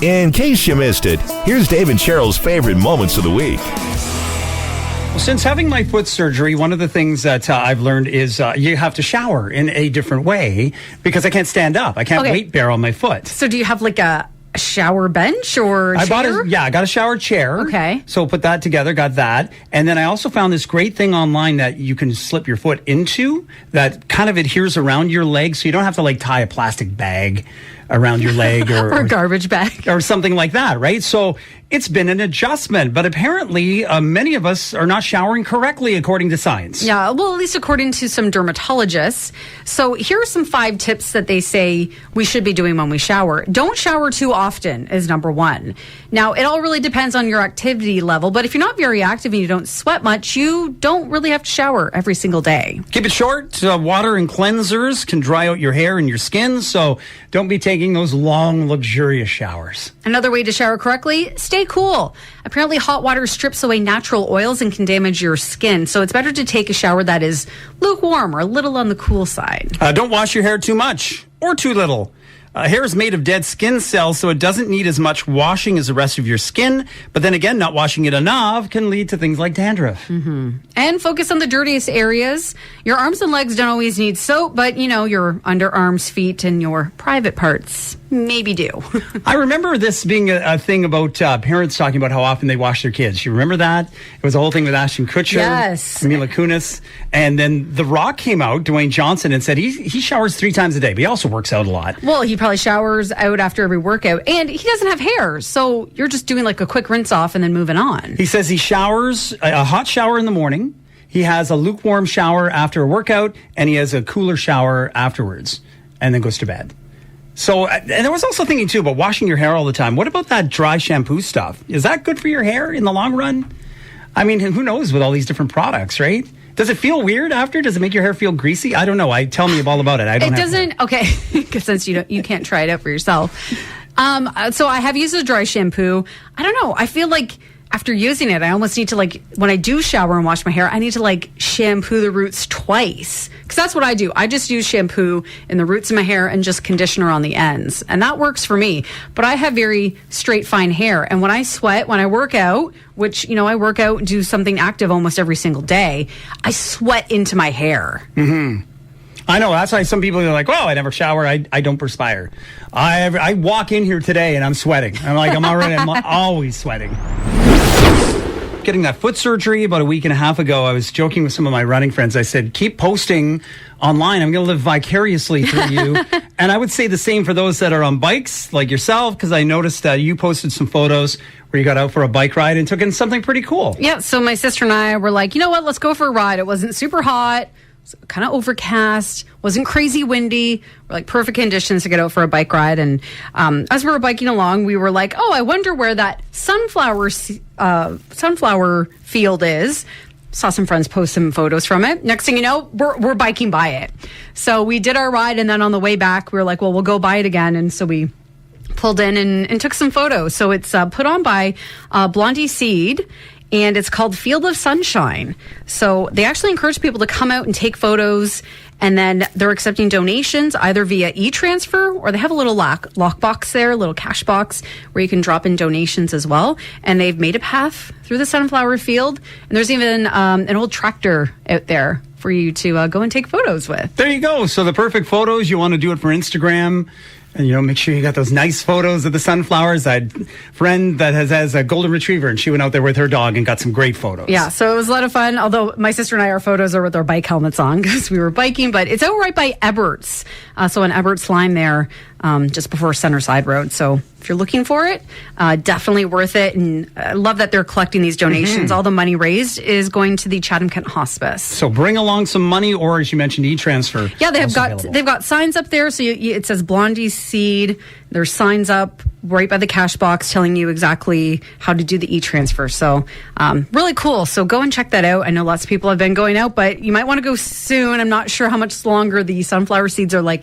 In case you missed it, here's Dave and Cheryl's favorite moments of the week. Since having my foot surgery, one of the things that I've learned is you have to shower in a different way because I can't stand up. I can't weight bear on my foot. So do you have like a shower bench or chair? I got a shower chair. Okay. So put that together, got that. And then I also found this great thing online that you can slip your foot into that kind of adheres around your leg so you don't have to like tie a plastic bag around your leg or a garbage bag or something like that, right? So it's been an adjustment, but apparently many of us are not showering correctly according to science. Yeah, well, at least according to some dermatologists. So here are some 5 tips that they say we should be doing when we shower. Don't shower too often is number 1. Now, it all really depends on your activity level, but if you're not very active and you don't sweat much, you don't really have to shower every single day. Keep it short. Water and cleansers can dry out your hair and your skin, so don't be taking those long, luxurious showers. Another way to shower correctly, stay cool. Apparently, hot water strips away natural oils and can damage your skin, so it's better to take a shower that is lukewarm or a little on the cool side. Don't wash your hair too much or too little. Hair is made of dead skin cells, so it doesn't need as much washing as the rest of your skin. But then again, not washing it enough can lead to things like dandruff. Mm-hmm. And focus on the dirtiest areas. Your arms and legs don't always need soap, but, your underarms, feet, and your private parts maybe do. I remember this being a thing about parents talking about how often they wash their kids. You remember that? It was a whole thing with Ashton Kutcher, yes, Mila Kunis. And then The Rock came out, Dwayne Johnson, and said he showers 3 times a day, but he also works out a lot. Well, he probably showers out after every workout, and he doesn't have hair, so you're just doing like a quick rinse off and then moving on. He says he showers a hot shower in the morning, he has a lukewarm shower after a workout, and he has a cooler shower afterwards, and then goes to bed. So, and I was also thinking too about washing your hair all the time. What about that dry shampoo stuff? Is that good for your hair in the long run? I mean, who knows with all these different products, right? Does it feel weird after? Does it make your hair feel greasy? I don't know. Tell me all about it. It doesn't. Okay, because since you can't try it out for yourself. So I have used a dry shampoo. I don't know. I feel like after using it, I almost need to when I do shower and wash my hair, I need to shampoo the roots twice. Because that's what I do. I just use shampoo in the roots of my hair and just conditioner on the ends. And that works for me. But I have very straight, fine hair. And when I sweat, when I work out, which, I work out and do something active almost every single day, I sweat into my hair. Mm-hmm. I know. That's why some people are like, I never shower. I don't perspire. I walk in here today and I'm sweating. I'm always sweating. Getting that foot surgery about a week and a half ago, I was joking with some of my running friends. I said, keep posting online. I'm going to live vicariously through you. And I would say the same for those that are on bikes like yourself, because I noticed you posted some photos where you got out for a bike ride and took in something pretty cool. Yeah, so my sister and I were like, you know what, let's go for a ride. It wasn't super hot. Kind of overcast, wasn't crazy windy. We're like perfect conditions to get out for a bike ride. And as we were biking along, we were like, I wonder where that sunflower field is. Saw some friends post some photos from it. Next thing you know, we're biking by it. So we did our ride, and then on the way back, we were like, well, we'll go by it again. And so we pulled in and took some photos. So it's put on by Blondie Seed, and it's called Field of Sunshine. So they actually encourage people to come out and take photos, and then they're accepting donations either via e-transfer, or they have a little lock box there, a little cash box where you can drop in donations as well. And they've made a path through the sunflower field, and there's even an old tractor out there for you to go and take photos with. There you go. So the perfect photos, you want to do it for Instagram. And, make sure you got those nice photos of the sunflowers. I had a friend that has a golden retriever, and she went out there with her dog and got some great photos. Yeah, so it was a lot of fun. Although my sister and I, our photos are with our bike helmets on because we were biking. But it's out right by Ebert's. So on Ebert's line there, just before Centerside Road. So if you're looking for it, definitely worth it. And I love that they're collecting these donations. Mm-hmm. All the money raised is going to the Chatham-Kent Hospice. So bring along some money, or as you mentioned, e-transfer. Yeah, they've got signs up there. So it says Blondie Seed. There's signs up right by the cash box telling you exactly how to do the e-transfer. So really cool. So go and check that out. I know lots of people have been going out, but you might want to go soon. I'm not sure how much longer the sunflower seeds are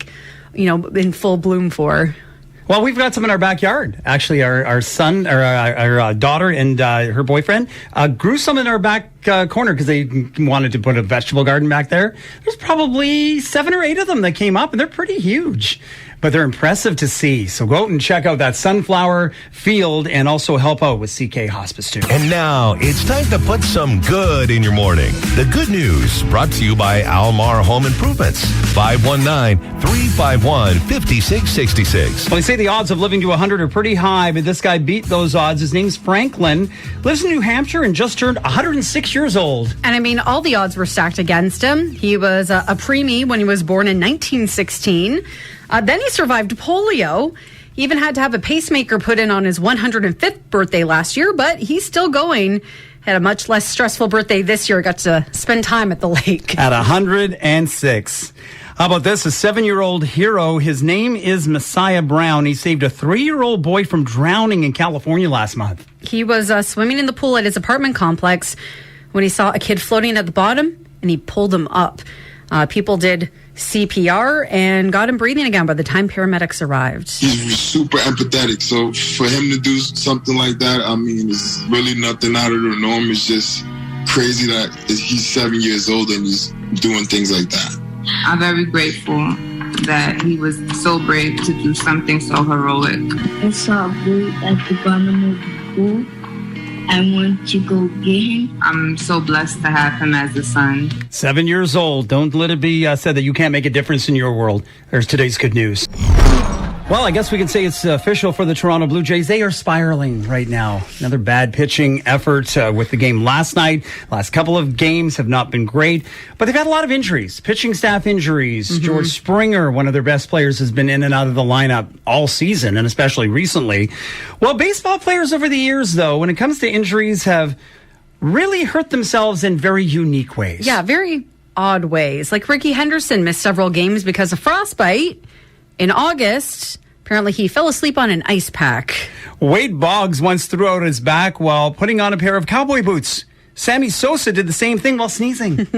in full bloom for. Well, we've got some in our backyard. Actually, our son, or our daughter and her boyfriend grew some in our back corner because they wanted to put a vegetable garden back there. There's probably 7 or 8 of them that came up, and they're pretty huge. But they're impressive to see. So go out and check out that sunflower field and also help out with CK Hospice too. And now it's time to put some good in your morning. The good news brought to you by Almar Home Improvements. 519-351-5666. Well, they say the odds of living to 100 are pretty high, but this guy beat those odds. His name's Franklin, lives in New Hampshire, and just turned 106 years old. And I mean, all the odds were stacked against him. He was a preemie when he was born in 1916. Then he survived polio. He even had to have a pacemaker put in on his 105th birthday last year, but he's still going. Had a much less stressful birthday this year. Got to spend time at the lake. At 106. How about this? A 7-year-old hero. His name is Messiah Brown. He saved a 3-year-old boy from drowning in California last month. He was swimming in the pool at his apartment complex when he saw a kid floating at the bottom, and he pulled him up. People did CPR and got him breathing again by the time paramedics arrived. He's super empathetic, so for him to do something like that, I mean, it's really nothing out of the norm. It's just crazy that he's 7 years old and he's doing things like that. I'm very grateful that he was so brave to do something so heroic. I saw a boy at the bottom of the pool. I want to go get him. I'm so blessed to have him as a son. 7 years old. Don't let it be said that you can't make a difference in your world. There's today's good news. Well, I guess we can say it's official for the Toronto Blue Jays. They are spiraling right now. Another bad pitching effort with the game last night. Last couple of games have not been great, but they've had a lot of injuries. Pitching staff injuries. Mm-hmm. George Springer, one of their best players, has been in and out of the lineup all season, and especially recently. Well, baseball players over the years, though, when it comes to injuries, have really hurt themselves in very unique ways. Yeah, very odd ways. Like Ricky Henderson missed several games because of frostbite. In August, apparently he fell asleep on an ice pack. Wade Boggs once threw out his back while putting on a pair of cowboy boots. Sammy Sosa did the same thing while sneezing.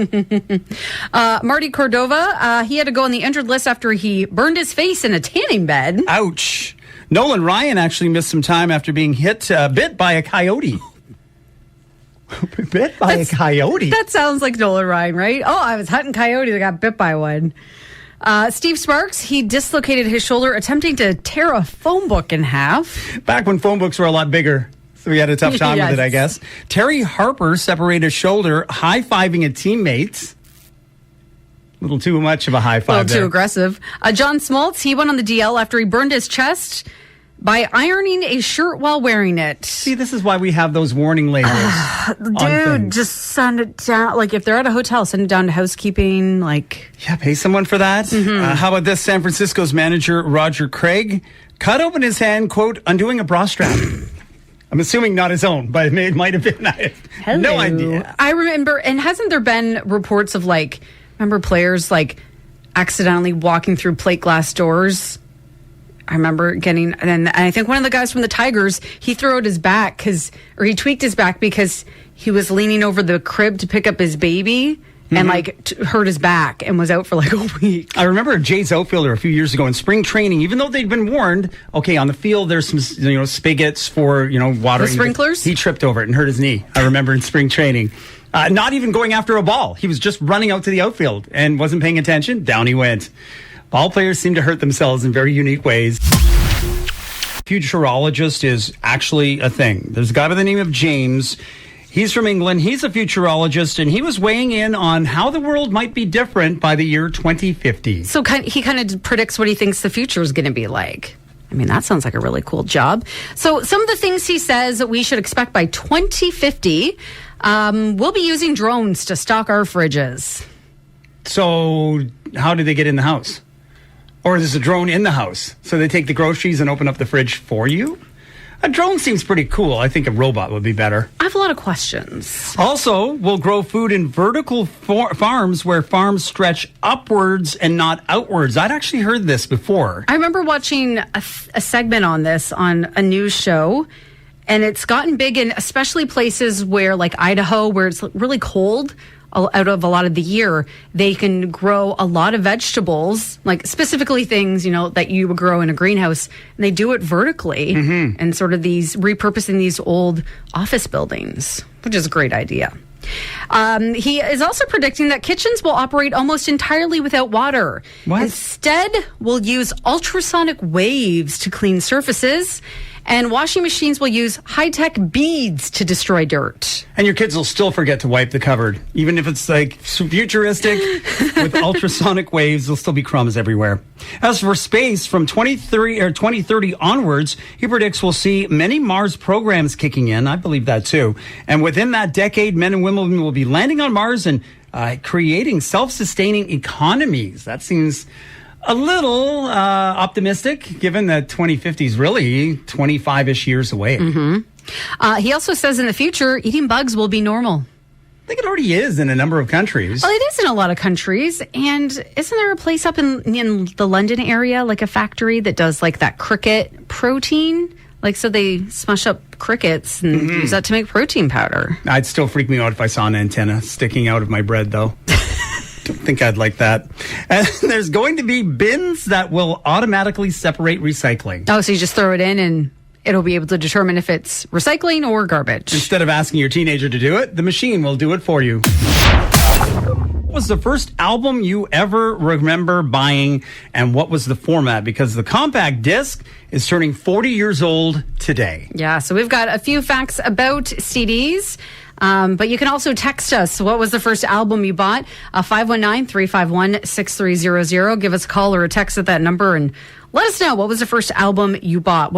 Marty Cordova, he had to go on the injured list after he burned his face in a tanning bed. Ouch. Nolan Ryan actually missed some time after being bit by a coyote. Bit by a coyote? That sounds like Nolan Ryan, right? Oh, I was hunting coyotes. I got bit by one. Steve Sparks, he dislocated his shoulder attempting to tear a phone book in half. Back when phone books were a lot bigger, so he had a tough time Yes. with it, I guess. Terry Harper separated his shoulder, high-fiving a teammate. A little too much of a high five there. Too aggressive. John Smoltz, he went on the DL after he burned his chest by ironing a shirt while wearing it. See, this is why we have those warning labels. Dude, just send it down. Like, if they're at a hotel, send it down to housekeeping. Like, Yeah, pay someone for that. Mm-hmm. How about this? San Francisco's manager, Roger Craig, cut open his hand, quote, undoing a bra strap. I'm assuming not his own, but it might have been. I have no idea. I remember, and hasn't there been reports of, like, remember players, like, accidentally walking through plate glass doors? I remember getting, and I think one of the guys from the Tigers, he threw out his back he tweaked his back because he was leaning over the crib to pick up his baby and hurt his back and was out for like a week. I remember a Jays outfielder a few years ago in spring training, even though they'd been warned, okay, on the field there's some spigots for water. The sprinklers? He tripped over it and hurt his knee. I remember in spring training. Not even going after a ball. He was just running out to the outfield and wasn't paying attention. Down he went. Ball players seem to hurt themselves in very unique ways. Futurologist is actually a thing. There's a guy by the name of James. He's from England. He's a futurologist, and he was weighing in on how the world might be different by the year 2050. So he kind of predicts what he thinks the future is going to be like. I mean, that sounds like a really cool job. So some of the things he says that we should expect by 2050, we'll be using drones to stock our fridges. So how do they get in the house? Or there's a drone in the house, so they take the groceries and open up the fridge for you? A drone seems pretty cool. I think a robot would be better. I have a lot of questions. Also, we'll grow food in vertical farms where farms stretch upwards and not outwards. I'd actually heard this before. I remember watching a segment on this on a news show, and it's gotten big in especially places where, like Idaho, where it's really cold out of a lot of the year. They can grow a lot of vegetables, like specifically things, that you would grow in a greenhouse, and they do it vertically and sort of repurposing these old office buildings, which is a great idea. He is also predicting that kitchens will operate almost entirely without water. What? Instead, we'll use ultrasonic waves to clean surfaces. And washing machines will use high-tech beads to destroy dirt. And your kids will still forget to wipe the cupboard. Even if it's like futuristic with ultrasonic waves, there'll still be crumbs everywhere. As for space, from 2030 onwards, he predicts we'll see many Mars programs kicking in. I believe that too. And within that decade, men and women will be landing on Mars and creating self-sustaining economies. That seems a little optimistic, given that 2050 is really 25-ish years away. He also says in the future, eating bugs will be normal. I think it already is in a number of countries. Well, it is in a lot of countries. And isn't there a place up in the London area, like a factory that does like that cricket protein? Like, so they smush up crickets and use that to make protein powder. I'd still freak me out if I saw an antenna sticking out of my bread, though. Don't think I'd like that. And there's going to be bins that will automatically separate recycling. Oh, so you just throw it in and it'll be able to determine if it's recycling or garbage. Instead of asking your teenager to do it, the machine will do it for you. What was the first album you ever remember buying, and what was the format? Because the compact disc is turning 40 years old today. Yeah, so we've got a few facts about CDs. But you can also text us. What was the first album you bought? 519-351-6300. Give us a call or a text at that number and let us know what was the first album you bought.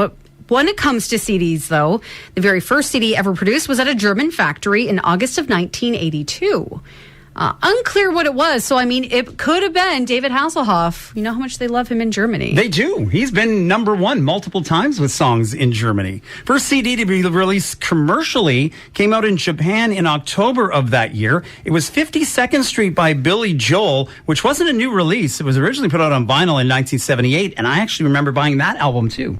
When it comes to CDs, though, the very first CD ever produced was at a German factory in August of 1982. Unclear what it was. So, I mean, it could have been David Hasselhoff. You know how much they love him in Germany. They do. He's been number one multiple times with songs in Germany. First CD to be released commercially came out in Japan in October of that year. It was 52nd Street by Billy Joel, which wasn't a new release. It was originally put out on vinyl in 1978, and I actually remember buying that album too.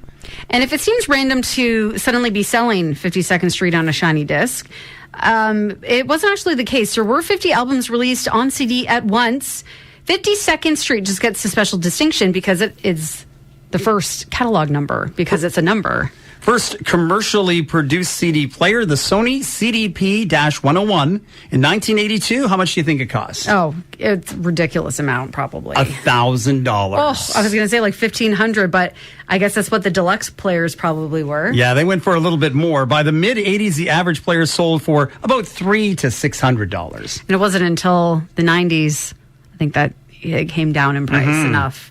And if it seems random to suddenly be selling 52nd Street on a shiny disc, it wasn't actually the case. There were 50 albums released on CD at once. 52nd Street just gets a special distinction because it is the first catalog number, because it's a number. First commercially produced CD player, the Sony CDP-101 in 1982. How much do you think it cost? Oh, it's a ridiculous amount, probably. $1,000. Oh, I was going to say like $1,500, but I guess that's what the deluxe players probably were. Yeah, they went for a little bit more. By the mid-'80s, the average player sold for about $300 to $600. And it wasn't until the 90s, I think, that it came down in price enough.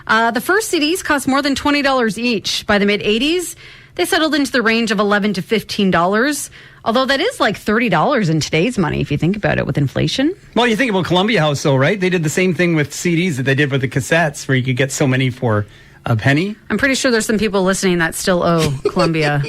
The first CDs cost more than $20 each. By the mid-'80s, they settled into the range of $11 to $15, although that is like $30 in today's money if you think about it with inflation. Well, you think about Columbia House, though, right? They did the same thing with CDs that they did with the cassettes, where you could get so many for a penny. I'm pretty sure there's some people listening that still owe Columbia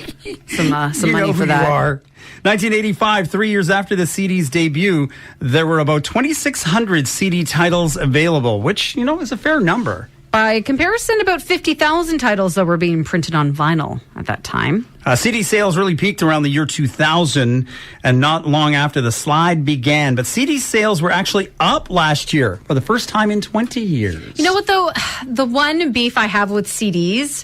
some money for that. You are. 1985, 3 years after the CD's debut, there were about 2,600 CD titles available, which, is a fair number. By comparison, about 50,000 titles, though, were being printed on vinyl at that time. CD sales really peaked around the year 2000, and not long after the slide began. But CD sales were actually up last year for the first time in 20 years. You know what, though? The one beef I have with CDs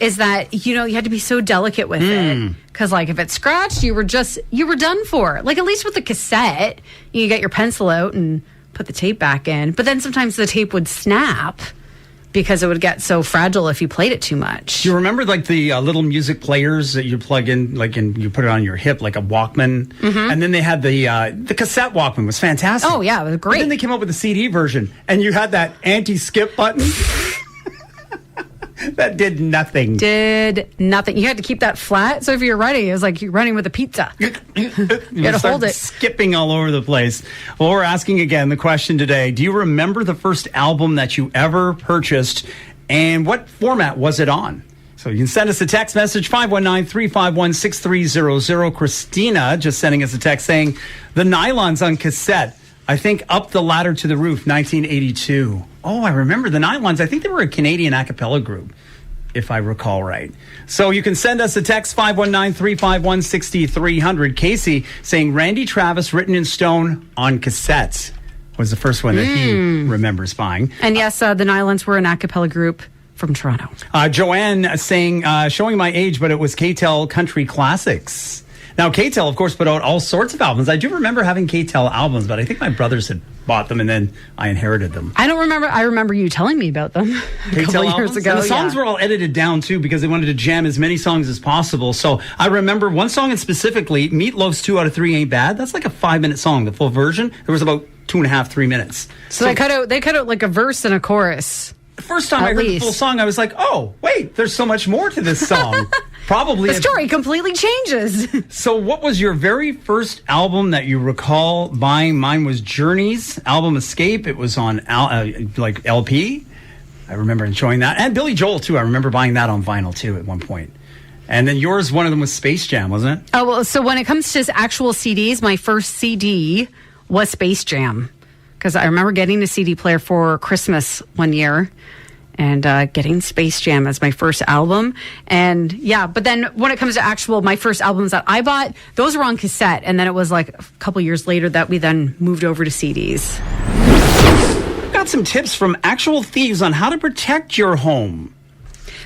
is that, you had to be so delicate with it. Because, like, if it scratched, you were done for. Like, at least with the cassette, you get your pencil out and put the tape back in. But then sometimes the tape would snap, because it would get so fragile if you played it too much. Do you remember like the little music players that you plug in, and you put it on your hip, like a Walkman? And then they had the cassette Walkman was fantastic. Oh yeah, it was great. And then they came up with the CD version, and you had that anti-skip button. That did nothing. You had to keep that flat. So if you're running, it was like you're running with a pizza. you had to hold it. Skipping all over the place. Well, we're asking again the question today. Do you remember the first album that you ever purchased, and what format was it on? So you can send us a text message, 519-351-6300. Christina just sending us a text saying, the Nylons on cassette. I think Up the Ladder to the Roof, 1982. Oh, I remember the Nylons. I think they were a Canadian a cappella group, if I recall right. So you can send us a text, 519-351-6300. Casey saying Randy Travis, Written in Stone on cassette, was the first one that he remembers buying. And yes, the Nylons were an a cappella group from Toronto. Joanne saying, showing my age, but it was K-Tel Country Classics. Now, K-Tel, of course, put out all sorts of albums. I do remember having K-Tel albums, but I think my brothers had bought them and then I inherited them. I don't remember. I remember you telling me about them a couple years ago. And the songs were all edited down, too, because they wanted to jam as many songs as possible. So I remember one song in specifically, Meatloaf's 2 out of 3 Ain't Bad. That's like a 5-minute song. The full version, there was about 2.5, 3 minutes. So they cut out like a verse and a chorus. The first time I heard the full song, I was like, oh, wait, there's so much more to this song. Probably the story completely changes. So what was your very first album that you recall buying? Mine was Journey's album Escape. It was on like LP. I remember enjoying that. And Billy Joel, too. I remember buying that on vinyl, too, at one point. And then yours, one of them was Space Jam, wasn't it? Oh, well, so when it comes to actual CDs, my first CD was Space Jam. Because I remember getting a CD player for Christmas one year and getting Space Jam as my first album. And yeah, but then when it comes to my first albums that I bought, those were on cassette. And then it was like a couple years later that we then moved over to CDs. Got some tips from actual thieves on how to protect your home.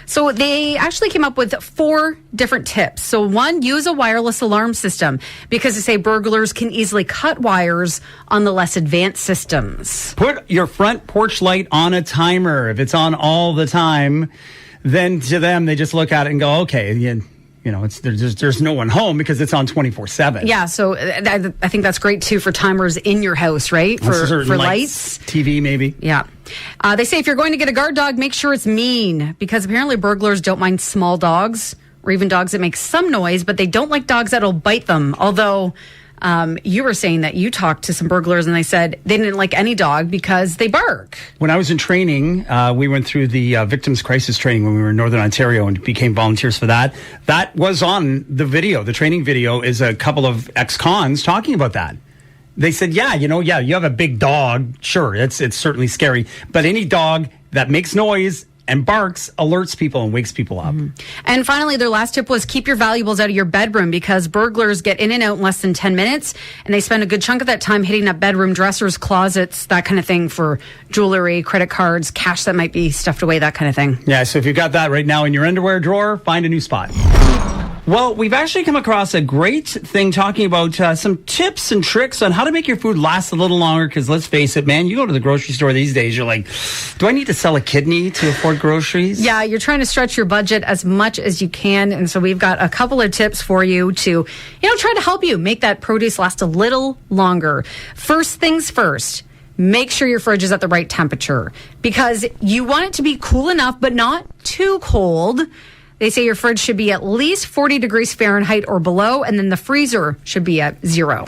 So they actually came up with 4 different tips. So one, use a wireless alarm system because they say burglars can easily cut wires on the less advanced systems. Put your front porch light on a timer. If it's on all the time, then to them, they just look at it and go, okay, you know, there's no one home because it's on 24/7. Yeah, so I think that's great too for timers in your house, right? For lights. TV maybe. Yeah. They say if you're going to get a guard dog, make sure it's mean because apparently burglars don't mind small dogs or even dogs that make some noise, but they don't like dogs that'll bite them. Although you were saying that you talked to some burglars and they said they didn't like any dog because they bark. When I was in training, we went through the victims crisis training when we were in Northern Ontario and became volunteers for that. That was on the video. The training video is a couple of ex-cons talking about that. They said, you have a big dog. Sure, it's certainly scary. But any dog that makes noise and barks alerts people and wakes people up. Mm-hmm. And finally, their last tip was keep your valuables out of your bedroom because burglars get in and out in less than 10 minutes. And they spend a good chunk of that time hitting up bedroom dressers, closets, that kind of thing for jewelry, credit cards, cash that might be stuffed away, that kind of thing. Yeah, so if you've got that right now in your underwear drawer, find a new spot. Well, we've actually come across a great thing talking about some tips and tricks on how to make your food last a little longer. Because let's face it, man, you go to the grocery store these days, you're like, do I need to sell a kidney to afford groceries? Yeah, you're trying to stretch your budget as much as you can. And so we've got a couple of tips for you to, try to help you make that produce last a little longer. First things first. Make sure your fridge is at the right temperature because you want it to be cool enough, but not too cold. They say your fridge should be at least 40 degrees Fahrenheit or below, and then the freezer should be at 0.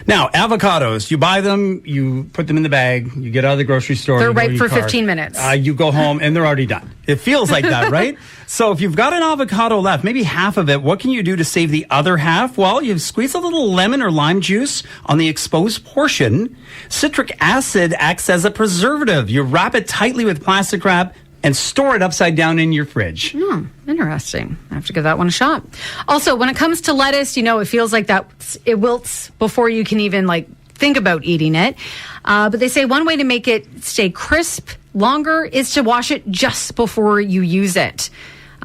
Now, avocados, you buy them, you put them in the bag, you get out of the grocery store. They're ripe for 15 minutes. You go home, and they're already done. It feels like that, right? So if you've got an avocado left, maybe half of it, what can you do to save the other half? Well, you squeeze a little lemon or lime juice on the exposed portion. Citric acid acts as a preservative. You wrap it tightly with plastic wrap, and store it upside down in your fridge. Interesting. I have to give that one a shot. Also, when it comes to lettuce, it feels like that it wilts before you can even think about eating it. But they say one way to make it stay crisp longer is to wash it just before you use it.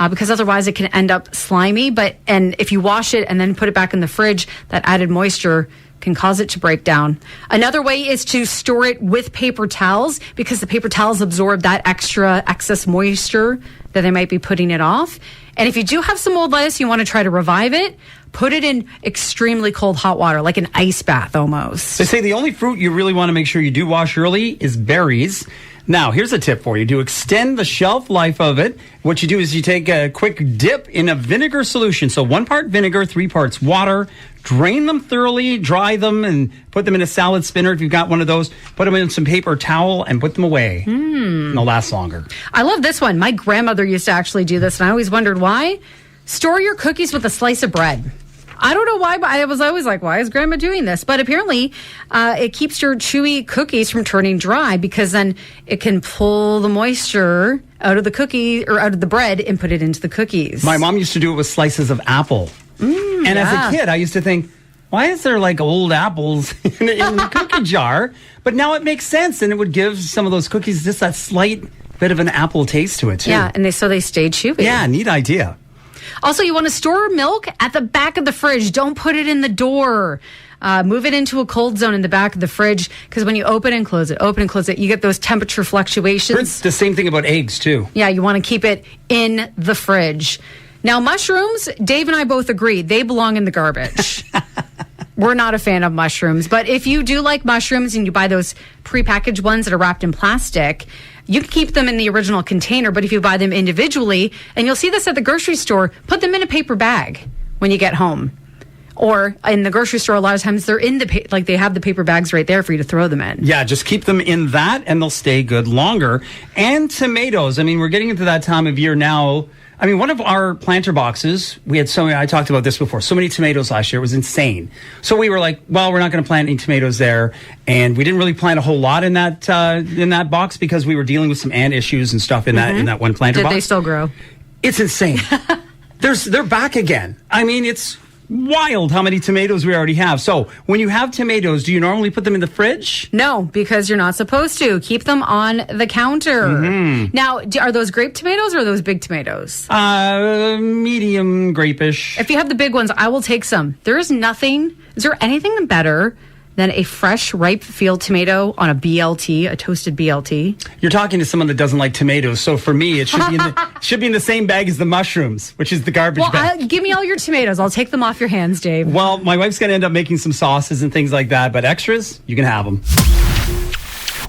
Because otherwise it can end up slimy. And if you wash it and then put it back in the fridge, that added moisture can cause it to break down. Another way is to store it with paper towels because the paper towels absorb that excess moisture that they might be putting it off. And if you do have some old lettuce, you want to try to revive it, put it in extremely cold hot water, like an ice bath almost. They say the only fruit you really want to make sure you do wash early is berries. Now, here's a tip for you. To extend the shelf life of it, what you do is you take a quick dip in a vinegar solution. So 1 part vinegar, 3 parts water. Drain them thoroughly, dry them, and put them in a salad spinner if you've got one of those. Put them in some paper towel and put them away. And they'll last longer. I love this one. My grandmother used to actually do this, and I always wondered why. Store your cookies with a slice of bread. I don't know why, but I was always like, why is Grandma doing this? But apparently, it keeps your chewy cookies from turning dry because then it can pull the moisture out of the cookie or out of the bread and put it into the cookies. My mom used to do it with slices of apple. And as a kid, I used to think, why is there old apples in the cookie jar? But now it makes sense, and it would give some of those cookies just that slight bit of an apple taste to it, too. Yeah, and so they stayed chewy. Yeah, neat idea. Also, you want to store milk at the back of the fridge. Don't put it in the door. Move it into a cold zone in the back of the fridge, because when you open and close it, you get those temperature fluctuations. It's the same thing about eggs, too. Yeah, you want to keep it in the fridge. Now, mushrooms, Dave and I both agree, they belong in the garbage. We're not a fan of mushrooms, but if you do like mushrooms and you buy those prepackaged ones that are wrapped in plastic, you can keep them in the original container, but if you buy them individually, and you'll see this at the grocery store, put them in a paper bag when you get home. Or in the grocery store, a lot of times they're in they have the paper bags right there for you to throw them in. Yeah, just keep them in that and they'll stay good longer. And tomatoes. I mean, we're getting into that time of year now. I mean, one of our planter boxes, we had so many, I talked about this before, so many tomatoes last year. It was insane. So we were like, well, we're not going to plant any tomatoes there. And we didn't really plant a whole lot in that box because we were dealing with some ant issues and stuff in that one planter box. Did they still grow? It's insane. They're back again. I mean, it's wild how many tomatoes we already have. So when you have tomatoes, do you normally put them in the fridge? No, because you're not supposed to. Keep them on the counter. Now, are those grape tomatoes or are those big tomatoes? Medium grape-ish. If you have the big ones, I will take some. Is there anything better than a fresh, ripe field tomato on a BLT, a toasted BLT? You're talking to someone that doesn't like tomatoes, so for me, it should be in the same bag as the mushrooms, which is the garbage bag. Give me all your tomatoes. I'll take them off your hands, Dave. Well, my wife's going to end up making some sauces and things like that, but extras, you can have them.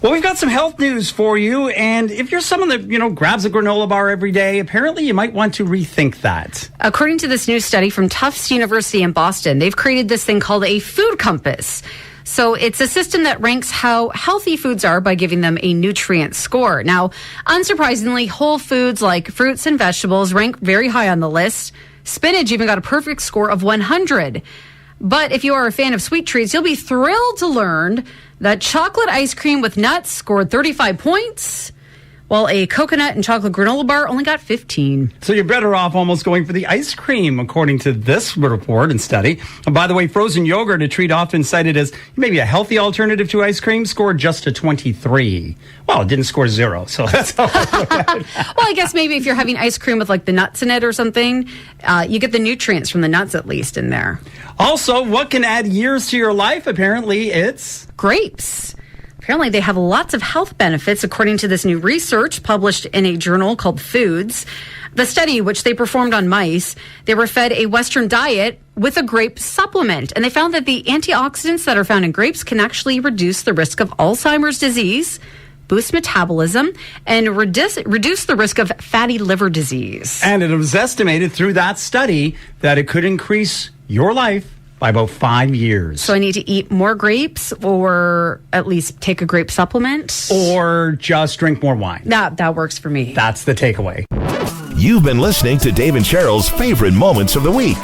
Well, we've got some health news for you, and if you're someone that, grabs a granola bar every day, apparently you might want to rethink that. According to this new study from Tufts University in Boston, they've created this thing called a food compass. So it's a system that ranks how healthy foods are by giving them a nutrient score. Now, unsurprisingly, whole foods like fruits and vegetables rank very high on the list. Spinach even got a perfect score of 100. But if you are a fan of sweet treats, you'll be thrilled to learn that chocolate ice cream with nuts scored 35 points, while a coconut and chocolate granola bar only got 15. So you're better off almost going for the ice cream, according to this report and study. And by the way, frozen yogurt, a treat often cited as maybe a healthy alternative to ice cream, scored just a 23. Well, it didn't score 0, so that's how I look at it. Well, I guess maybe if you're having ice cream with the nuts in it or something, you get the nutrients from the nuts at least in there. Also, what can add years to your life? Apparently, it's grapes. Apparently, they have lots of health benefits, according to this new research published in a journal called Foods. The study, which they performed on mice, they were fed a Western diet with a grape supplement. And they found that the antioxidants that are found in grapes can actually reduce the risk of Alzheimer's disease, boost metabolism, and reduce the risk of fatty liver disease. And it was estimated through that study that it could increase your life by about 5 years. So I need to eat more grapes, or at least take a grape supplement, or just drink more wine. That works for me. That's the takeaway. You've been listening to Dave and Cheryl's favorite moments of the week.